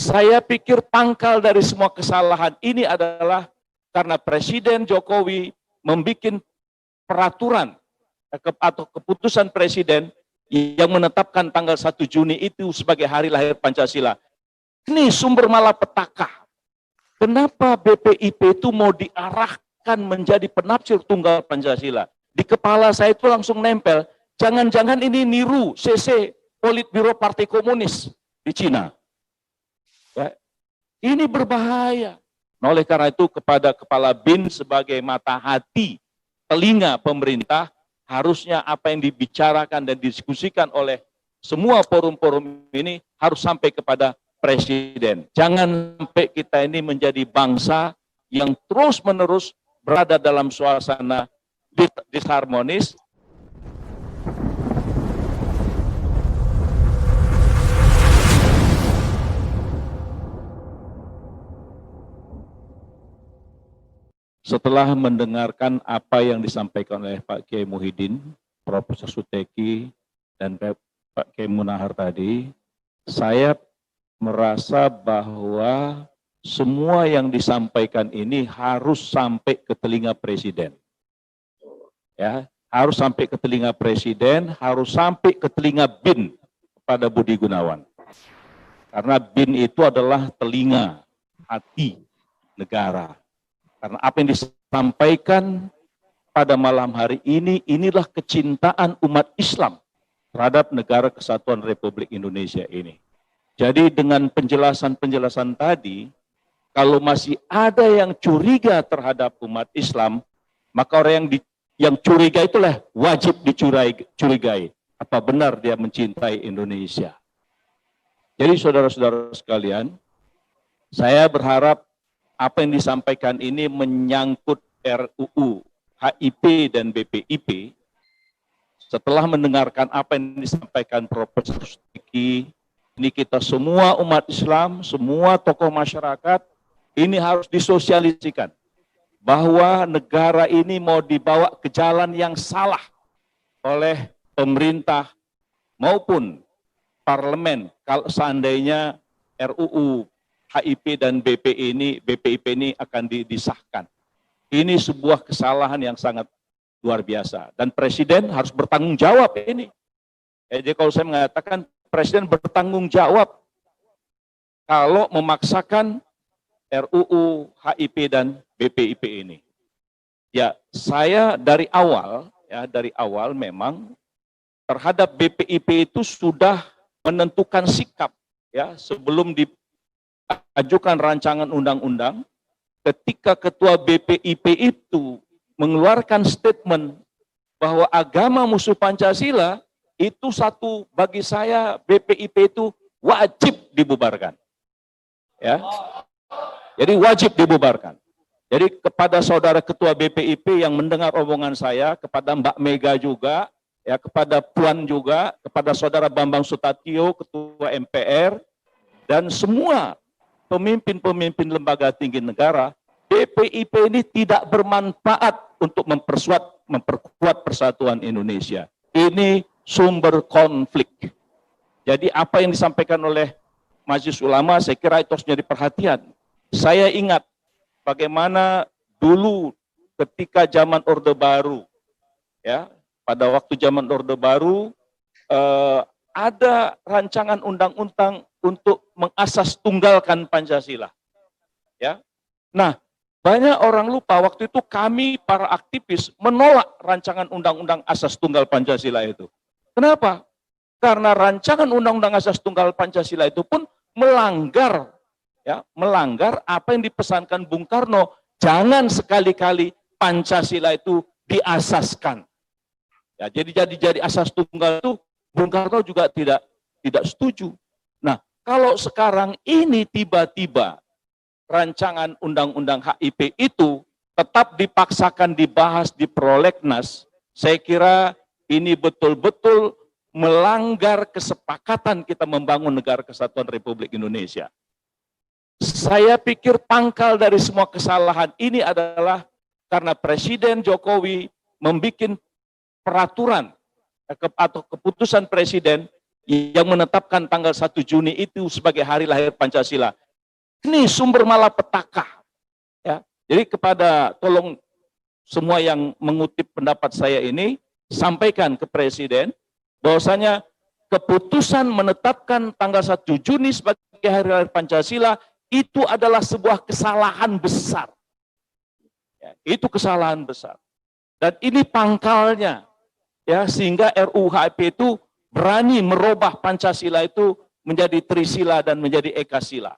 Saya pikir pangkal dari semua kesalahan ini adalah karena Presiden Jokowi membuat peraturan atau keputusan Presiden yang menetapkan tanggal 1 Juni itu sebagai hari lahir Pancasila. Ini sumber malapetaka. Kenapa BPIP itu mau diarahkan menjadi penafsir tunggal Pancasila? Di kepala saya itu langsung nempel, jangan-jangan ini niru CC Politbiro Partai Komunis di Cina. Ya, ini berbahaya. Nah, oleh karena itu kepada Kepala BIN sebagai mata hati, telinga pemerintah, harusnya apa yang dibicarakan dan didiskusikan oleh semua forum-forum ini harus sampai kepada Presiden. Jangan sampai kita ini menjadi bangsa yang terus-menerus berada dalam suasana disharmonis. Setelah mendengarkan apa yang disampaikan oleh Pak Kiai Muhyiddin, Profesor Suteki, dan Pak Kiai Munahar tadi, saya merasa bahwa semua yang disampaikan ini harus sampai ke telinga Presiden. Ya, harus sampai ke telinga Presiden, harus sampai ke telinga BIN kepada Budi Gunawan. Karena BIN itu adalah telinga hati negara. Karena apa yang disampaikan pada malam hari ini, inilah kecintaan umat Islam terhadap negara kesatuan Republik Indonesia ini. Jadi dengan penjelasan-penjelasan tadi, kalau masih ada yang curiga terhadap umat Islam, maka orang yang curiga itulah wajib dicurigai. Apa benar dia mencintai Indonesia? Jadi saudara-saudara sekalian, saya berharap apa yang disampaikan ini menyangkut RUU, HIP, dan BPIP. Setelah mendengarkan apa yang disampaikan Profesor Suteki, ini kita semua umat Islam, semua tokoh masyarakat, ini harus disosialisikan. Bahwa negara ini mau dibawa ke jalan yang salah oleh pemerintah maupun parlemen. Kalau seandainya RUU, HIP, dan BPIP ini akan disahkan. Ini sebuah kesalahan yang sangat luar biasa. Dan Presiden harus bertanggung jawab ini. Jadi kalau saya mengatakan, Presiden bertanggung jawab kalau memaksakan RUU, HIP, dan BPIP ini. Ya, saya dari awal memang terhadap BPIP itu sudah menentukan sikap ya sebelum diajukan rancangan undang-undang. Ketika Ketua BPIP itu mengeluarkan statement bahwa agama musuh Pancasila, itu satu bagi saya BPIP itu wajib dibubarkan. Ya. Jadi wajib dibubarkan. Jadi kepada saudara Ketua BPIP yang mendengar omongan saya, kepada Mbak Mega juga, ya kepada Puan juga, kepada saudara Bambang Sutatio, Ketua MPR, dan semua pemimpin-pemimpin lembaga tinggi negara, BPIP ini tidak bermanfaat untuk memperkuat persatuan Indonesia. Ini sumber konflik. Jadi apa yang disampaikan oleh Majelis Ulama, saya kira itu harus jadi perhatian. Saya ingat bagaimana dulu ketika zaman Orde Baru, ya pada waktu zaman Orde Baru ada rancangan undang-undang untuk mengasas tunggalkan Pancasila. Ya, nah banyak orang lupa waktu itu kami para aktivis menolak rancangan undang-undang asas tunggal Pancasila itu. Kenapa? Karena rancangan undang-undang asas tunggal Pancasila itu pun melanggar apa yang dipesankan Bung Karno. Jangan sekali-kali Pancasila itu diasaskan. Ya, jadi asas tunggal itu Bung Karno juga tidak setuju. Nah, kalau sekarang ini tiba-tiba rancangan undang-undang HIP itu tetap dipaksakan dibahas di prolegnas, saya kira ini betul-betul melanggar kesepakatan kita membangun negara kesatuan Republik Indonesia. Saya pikir pangkal dari semua kesalahan ini adalah karena Presiden Jokowi membuat peraturan atau keputusan Presiden yang menetapkan tanggal 1 Juni itu sebagai hari lahir Pancasila. Ini sumber malapetaka. Ya. Jadi tolong semua yang mengutip pendapat saya ini, sampaikan ke Presiden, bahwasanya keputusan menetapkan tanggal 1 Juni sebagai hari lahir Pancasila itu adalah sebuah kesalahan besar. Ya, itu kesalahan besar. Dan ini pangkalnya, ya, sehingga RUU-HIP itu berani merubah Pancasila itu menjadi Trisila dan menjadi Ekasila.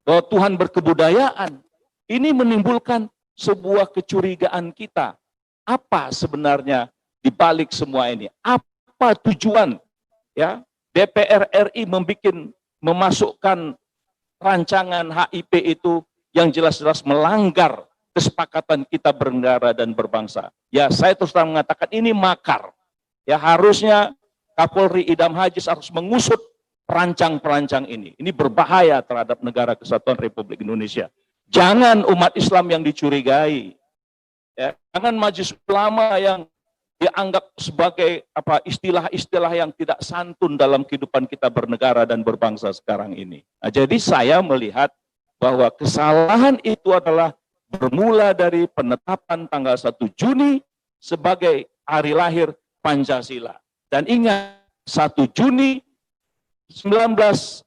Bahwa Tuhan berkebudayaan, ini menimbulkan sebuah kecurigaan kita. Apa sebenarnya di balik semua ini? Apa tujuan, ya, DPR RI memasukkan rancangan HIP itu yang jelas-jelas melanggar kesepakatan kita bernegara dan berbangsa? Ya, saya terus terang mengatakan ini makar. Ya, harusnya Kapolri Idam Aziz harus mengusut perancang-perancang ini. Ini berbahaya terhadap negara kesatuan Republik Indonesia. Jangan umat Islam yang dicurigai. Ya, jangan majelis ulama yang dianggap sebagai istilah-istilah yang tidak santun dalam kehidupan kita bernegara dan berbangsa sekarang ini. Nah, jadi saya melihat bahwa kesalahan itu adalah bermula dari penetapan tanggal 1 Juni sebagai hari lahir Pancasila. Dan ingat, 1 Juni 1945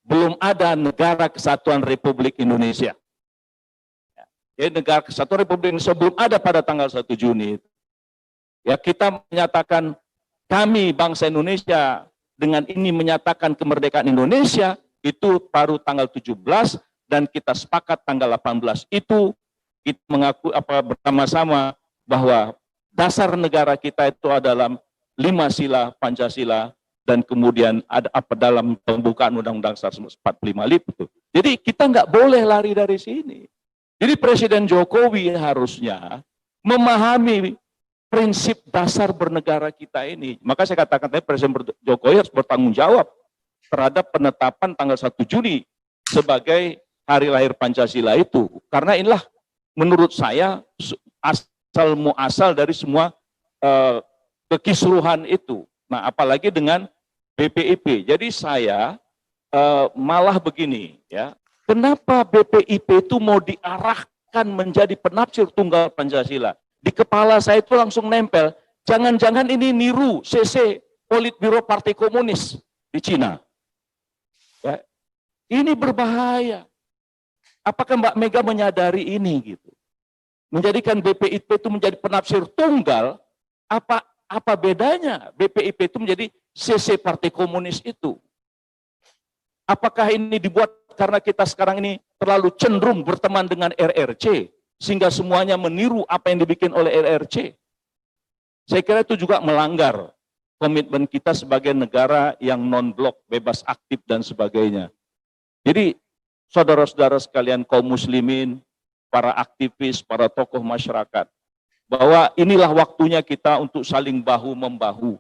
belum ada negara kesatuan Republik Indonesia. Jadi negara kesatuan Republik Indonesia belum ada pada tanggal 1 Juni. Ya, kita menyatakan kami bangsa Indonesia dengan ini menyatakan kemerdekaan Indonesia itu baru tanggal 17 dan kita sepakat tanggal 18 itu kita mengaku bersama-sama bahwa dasar negara kita itu adalah 5 sila Pancasila dan kemudian ada dalam pembukaan Undang-Undang 45 itu. Jadi kita nggak boleh lari dari sini. Jadi Presiden Jokowi harusnya memahami prinsip dasar bernegara kita ini. Maka saya katakan tadi Presiden Jokowi harus bertanggung jawab terhadap penetapan tanggal 1 Juni sebagai hari lahir Pancasila itu. Karena inilah menurut saya asal muasal dari semua kekisruhan itu. Nah, apalagi dengan BPIP. Jadi saya malah begini, ya. Kenapa BPIP itu mau diarahkan menjadi penafsir tunggal Pancasila? Di kepala saya itu langsung nempel, jangan-jangan ini niru CC Politbiro Partai Komunis di Cina. Ya. Ini berbahaya. Apakah Mbak Mega menyadari ini gitu? Menjadikan BPIP itu menjadi penafsir tunggal, apa bedanya BPIP itu menjadi CC Partai Komunis itu? Apakah ini dibuat karena kita sekarang ini terlalu cenderung berteman dengan RRC, sehingga semuanya meniru apa yang dibikin oleh RRC? Saya kira itu juga melanggar komitmen kita sebagai negara yang non-blok, bebas aktif dan sebagainya. Jadi saudara-saudara sekalian kaum muslimin, para aktivis, para tokoh masyarakat, bahwa inilah waktunya kita untuk saling bahu-membahu,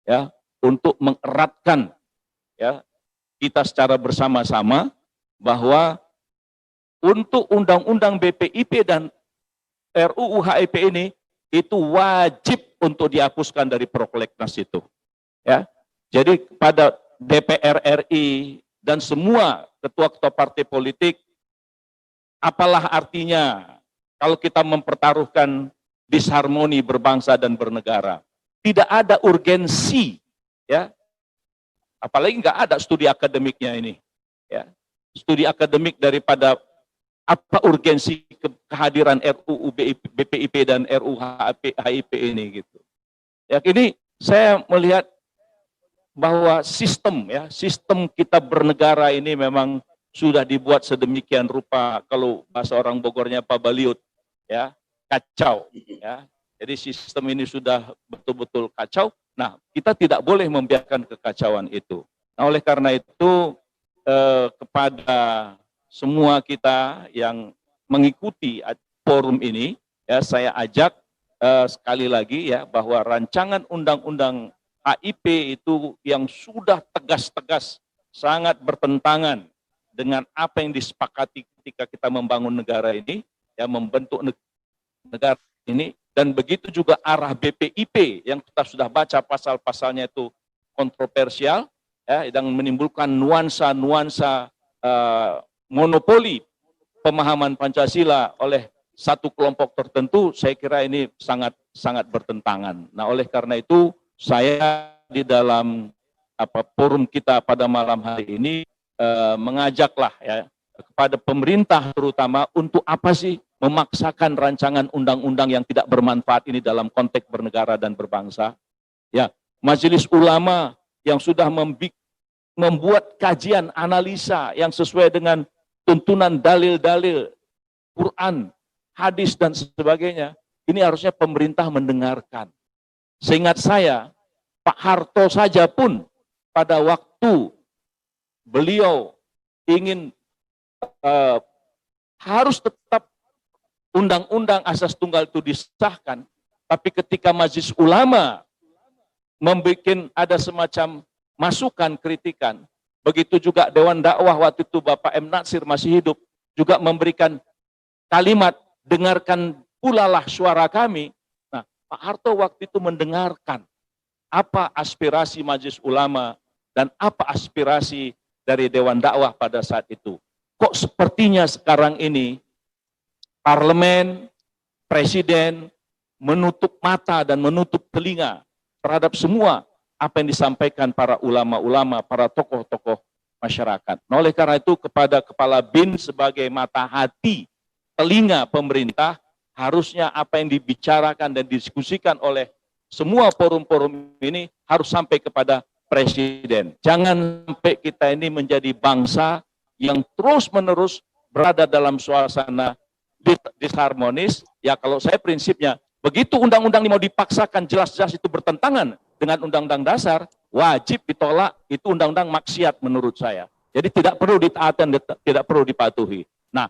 ya, untuk mengeratkan, ya, kita secara bersama-sama bahwa untuk undang-undang BPIP dan RUU HIP ini itu wajib untuk dihapuskan dari prolegnas itu. Ya, jadi pada DPR RI dan semua ketua-ketua partai politik, apalah artinya kalau kita mempertaruhkan disharmoni berbangsa dan bernegara? Tidak ada urgensi, ya. Apalagi nggak ada studi akademiknya ini, ya. Studi akademik daripada apa urgensi kehadiran RUU BPIP dan RUU HIP ini gitu. Ya, ini saya melihat bahwa sistem kita bernegara ini memang sudah dibuat sedemikian rupa, kalau bahasa orang Bogornya Pak Baliut, ya, kacau, ya. Jadi sistem ini sudah betul-betul kacau. Nah, kita tidak boleh membiarkan kekacauan itu. Nah, oleh karena itu kepada semua kita yang mengikuti forum ini, ya, saya ajak sekali lagi, ya, bahwa rancangan undang-undang HIP itu yang sudah tegas-tegas sangat bertentangan dengan apa yang disepakati ketika kita membangun negara ini, ya, membentuk negara ini. Dan begitu juga arah BPIP yang kita sudah baca pasal-pasalnya itu kontroversial, ya, yang menimbulkan nuansa-nuansa monopoli pemahaman Pancasila oleh satu kelompok tertentu, saya kira ini sangat bertentangan. Nah, oleh karena itu saya di dalam forum kita pada malam hari ini mengajaklah ya kepada pemerintah terutama untuk apa sih memaksakan rancangan undang-undang yang tidak bermanfaat ini dalam konteks bernegara dan berbangsa. Ya, Majelis Ulama yang sudah membuat kajian analisa yang sesuai dengan tuntunan dalil-dalil Quran, hadis dan sebagainya, ini harusnya pemerintah mendengarkan. Seingat saya, Pak Harto saja pun pada waktu beliau ingin harus tetap undang-undang asas tunggal itu disahkan, tapi ketika Majelis Ulama membuat ada semacam masukan, kritikan, begitu juga Dewan Dakwah waktu itu Bapak M. Natsir masih hidup, juga memberikan kalimat, dengarkan pula lah suara kami. Nah, Pak Harto waktu itu mendengarkan apa aspirasi Majelis Ulama dan apa aspirasi dari Dewan Dakwah pada saat itu. Kok sepertinya sekarang ini parlemen, presiden menutup mata dan menutup telinga terhadap semua apa yang disampaikan para ulama-ulama, para tokoh-tokoh masyarakat. Nah, oleh karena itu kepada Kepala BIN sebagai mata hati, telinga pemerintah, harusnya apa yang dibicarakan dan didiskusikan oleh semua forum-forum ini harus sampai kepada presiden. Jangan sampai kita ini menjadi bangsa yang terus-menerus berada dalam suasana disharmonis. Ya, kalau saya prinsipnya, begitu undang-undang ini mau dipaksakan jelas-jelas itu bertentangan dengan undang-undang dasar, wajib ditolak, itu undang-undang maksiat menurut saya. Jadi tidak perlu ditaati, tidak perlu dipatuhi. Nah,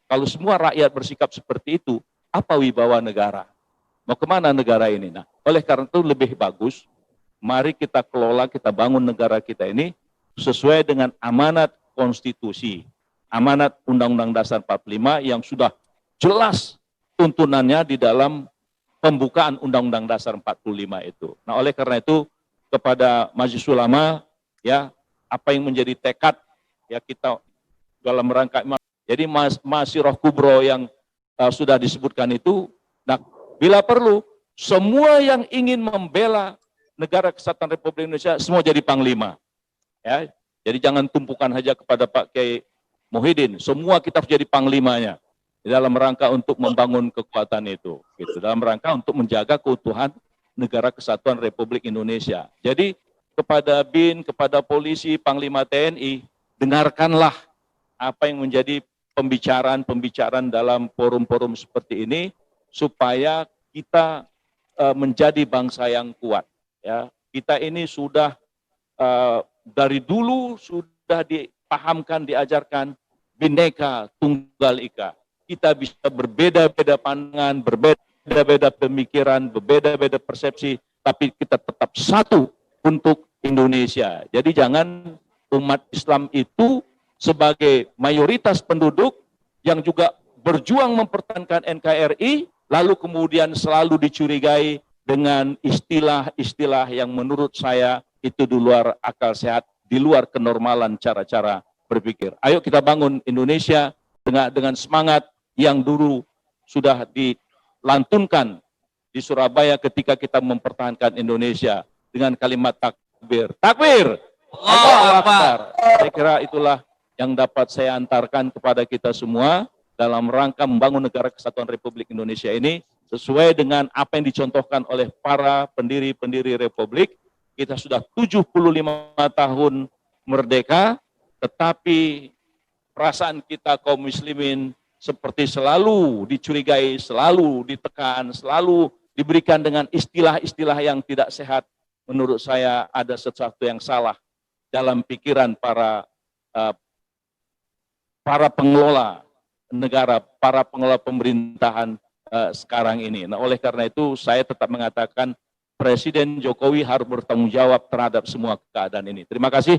kalau semua rakyat bersikap seperti itu, apa wibawa negara? Mau kemana negara ini? Nah, oleh karena itu lebih bagus, mari kita kelola, kita bangun negara kita ini sesuai dengan amanat konstitusi, amanat Undang-Undang Dasar 45 yang sudah jelas tuntunannya di dalam pembukaan Undang-Undang Dasar 45 itu. Nah, oleh karena itu kepada Majelis Ulama, ya, apa yang menjadi tekad ya kita dalam rangka, jadi Masyiroh Kubro yang sudah disebutkan itu. Nah, bila perlu semua yang ingin membela negara kesatuan Republik Indonesia semua jadi panglima, ya. Jadi jangan tumpukan saja kepada Pak Kiai Muhyiddin, semua kita harus jadi panglimanya dalam rangka untuk membangun kekuatan itu, gitu. Dalam rangka untuk menjaga keutuhan negara kesatuan Republik Indonesia. Jadi kepada BIN, kepada polisi, Panglima TNI, dengarkanlah apa yang menjadi pembicaraan dalam forum-forum seperti ini supaya kita menjadi bangsa yang kuat. Ya, kita ini sudah dari dulu sudah dipahamkan, diajarkan Bhinneka Tunggal Ika. Kita bisa berbeda-beda pandangan, berbeda-beda pemikiran, berbeda-beda persepsi, tapi kita tetap satu untuk Indonesia. Jadi jangan umat Islam itu sebagai mayoritas penduduk yang juga berjuang mempertahankan NKRI, lalu kemudian selalu dicurigai dengan istilah-istilah yang menurut saya itu di luar akal sehat, di luar kenormalan cara-cara berpikir. Ayo kita bangun Indonesia dengan semangat yang dulu sudah dilantunkan di Surabaya ketika kita mempertahankan Indonesia dengan kalimat takbir. Takbir! Allahu Akbar. Saya kira itulah yang dapat saya antarkan kepada kita semua dalam rangka membangun negara kesatuan Republik Indonesia ini sesuai dengan apa yang dicontohkan oleh para pendiri-pendiri Republik. Kita sudah 75 tahun merdeka, tetapi perasaan kita kaum muslimin seperti selalu dicurigai, selalu ditekan, selalu diberikan dengan istilah-istilah yang tidak sehat. Menurut saya ada sesuatu yang salah dalam pikiran para pengelola negara, para pengelola pemerintahan sekarang ini. Nah, oleh karena itu saya tetap mengatakan Presiden Jokowi harus bertanggung jawab terhadap semua keadaan ini. Terima kasih.